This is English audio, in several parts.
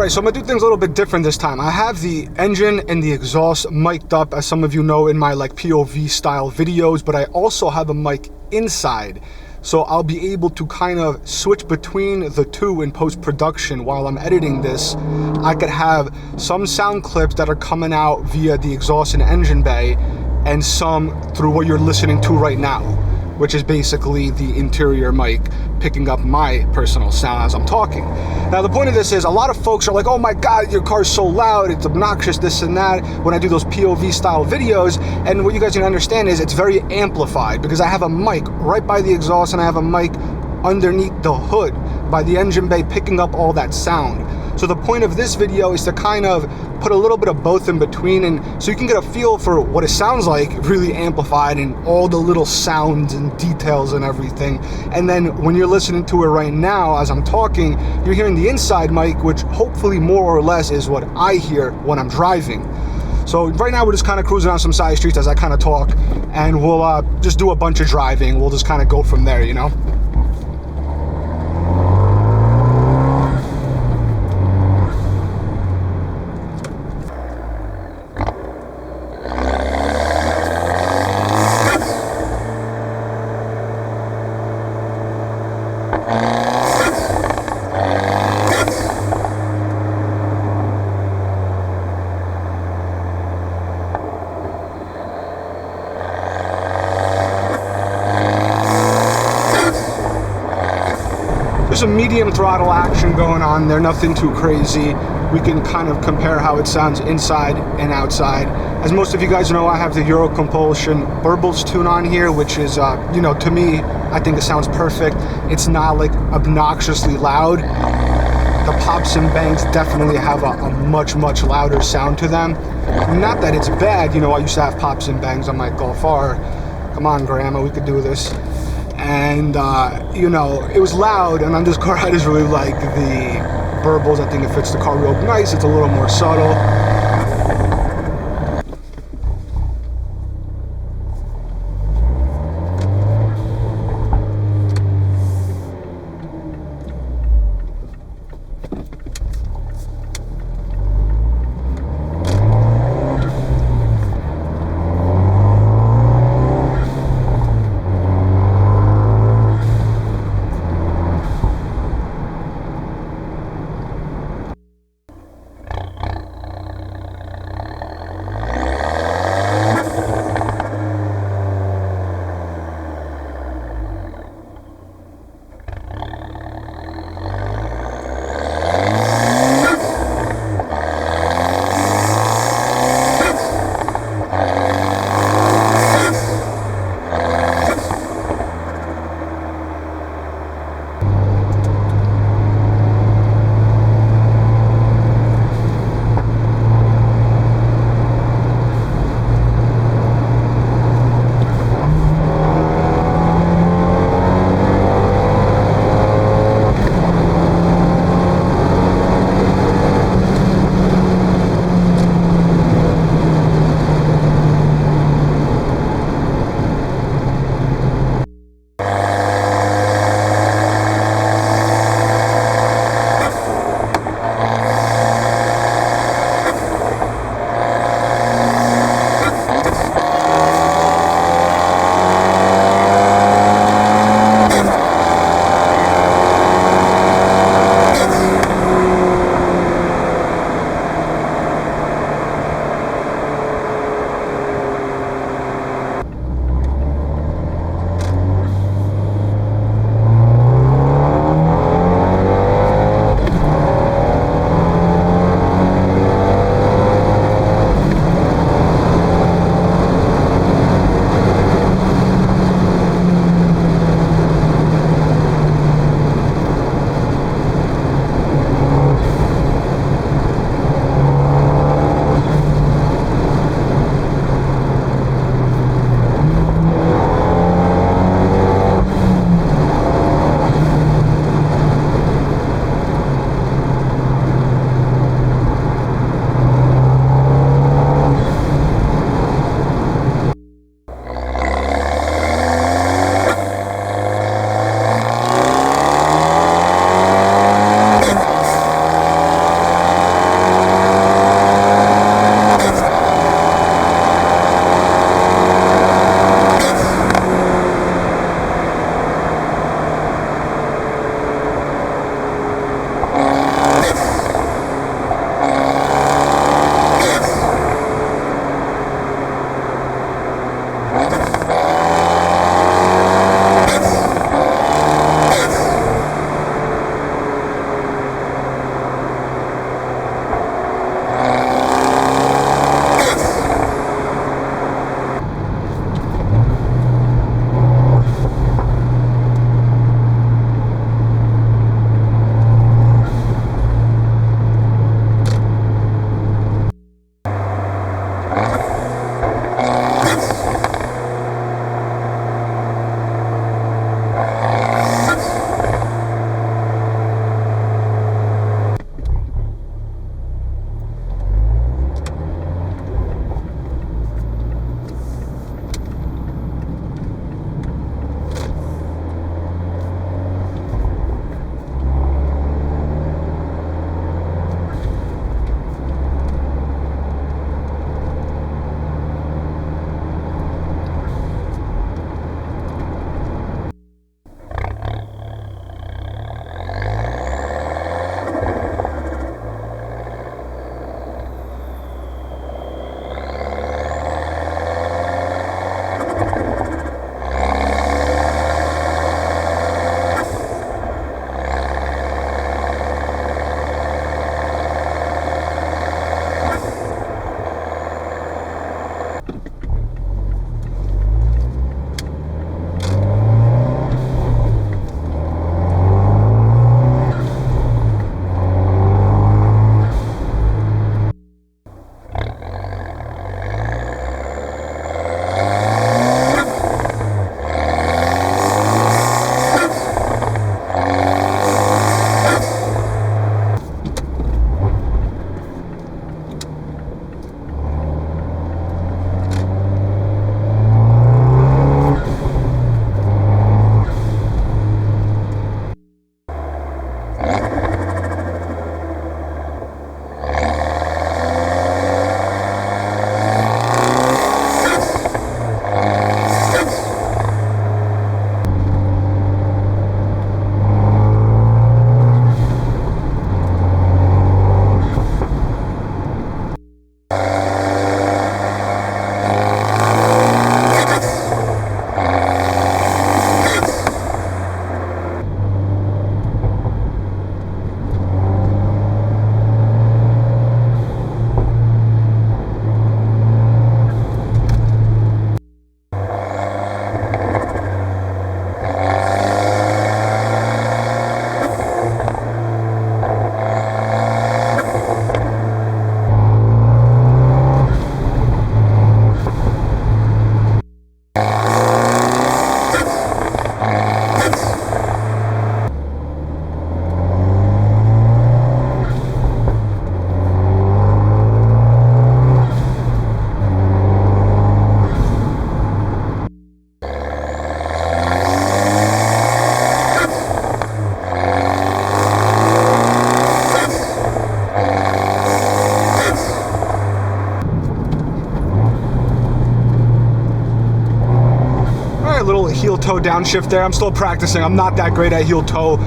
Alright, so I'm going to do things a little bit different this time. I have the engine and the exhaust mic'd up, as some of you know, in my like POV style videos, but I also have a mic inside. So I'll be able to kind of switch between the two in post-production while I'm editing this. I could have some sound clips that are coming out via the exhaust and engine bay, and some through what you're listening to right now, which is basically the interior mic picking up my personal sound as I'm talking. Now the point of this is, a lot of folks are like, oh my god, your car's so loud, it's obnoxious, this and that, when I do those POV style videos. And what you guys need to understand is it's very amplified, because I have a mic right by the exhaust and I have a mic underneath the hood by the engine bay picking up all that sound. So the point of this video is to kind of put a little bit of both in between, and so you can get a feel for what it sounds like really amplified and all the little sounds and details and everything. And then when you're listening to it right now as I'm talking, you're hearing the inside mic, which hopefully more or less is what I hear when I'm driving. So right now we're just kind of cruising on some side streets as I kind of talk, and we'll just do a bunch of driving. We'll just kind of go from there, you know? There's a medium throttle action going on there, nothing too crazy. We can kind of compare how it sounds inside and outside. As most of you guys know, I have the Euro Compulsion Burbles tune on here, which is, you know, to me, I think it sounds perfect. It's not like obnoxiously loud. The pops and bangs definitely have a much, much louder sound to them. Not that it's bad, you know, I used to have pops and bangs on my Golf R. Come on, Grandma, we could do this. And, you know, it was loud, and on this car I just really like the Burbles. I think it fits the car real nice. It's a little more subtle. toe downshift there. I'm still practicing. I'm not that great at heel toe.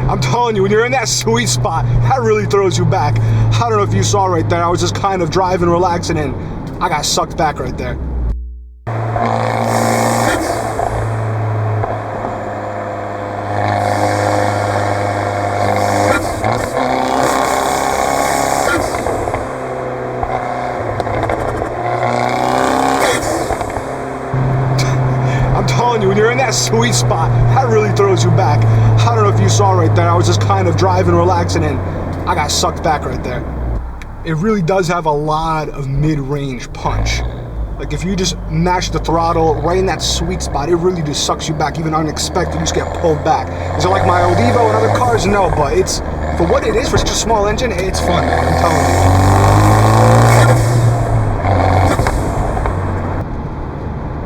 I'm telling you, when you're in that sweet spot, that really throws you back. I don't know if you saw right there, I was just kind of driving, relaxing, and I got sucked back right there. I'm telling you, when you're in that sweet spot, that really throws you back. I don't know if you saw right there, I was just kind of driving, relaxing, and I got sucked back right there. It really does have a lot of mid-range punch. Like if you just mash the throttle right in that sweet spot, it really just sucks you back, even unexpected, you just get pulled back. Is it like my old Evo and other cars? No, but it's, for what it is, for such a small engine, it's fun, man, I'm telling you.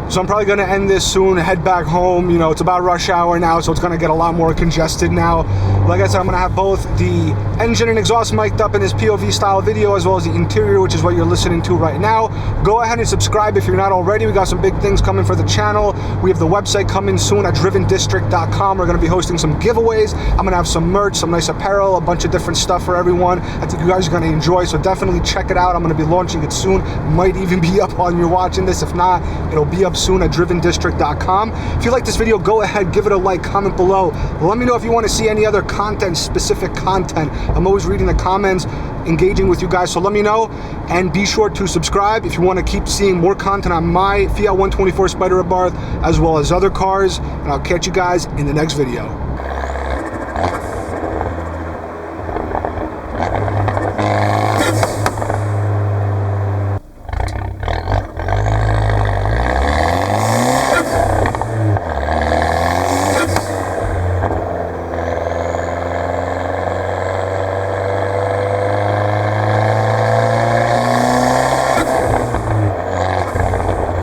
So I'm probably going to end this soon, head back home. You know, it's about rush hour now, so it's going to get a lot more congested now. Like I said, I'm going to have both the engine and exhaust mic'd up in this POV style video, as well as the interior, which is what you're listening to right now. Go ahead and subscribe if you're not already. We got some big things coming for the channel. We have the website coming soon at drivendistrict.com. We're going to be hosting some giveaways. I'm going to have some merch, some nice apparel, a bunch of different stuff for everyone. I think you guys are going to enjoy, so definitely check it out. I'm going to be launching it soon. Might even be up while you're watching this. If not, it'll be up soon at drivendistrict.com. If you like this video, go ahead, give it a like, comment below. Let me know if you want to see any other content, specific content. I'm always reading the comments, engaging with you guys, so let me know. And be sure to subscribe if you want to keep seeing more content on my Fiat 124 Spider Abarth, as well as other cars. And I'll catch you guys in the next video.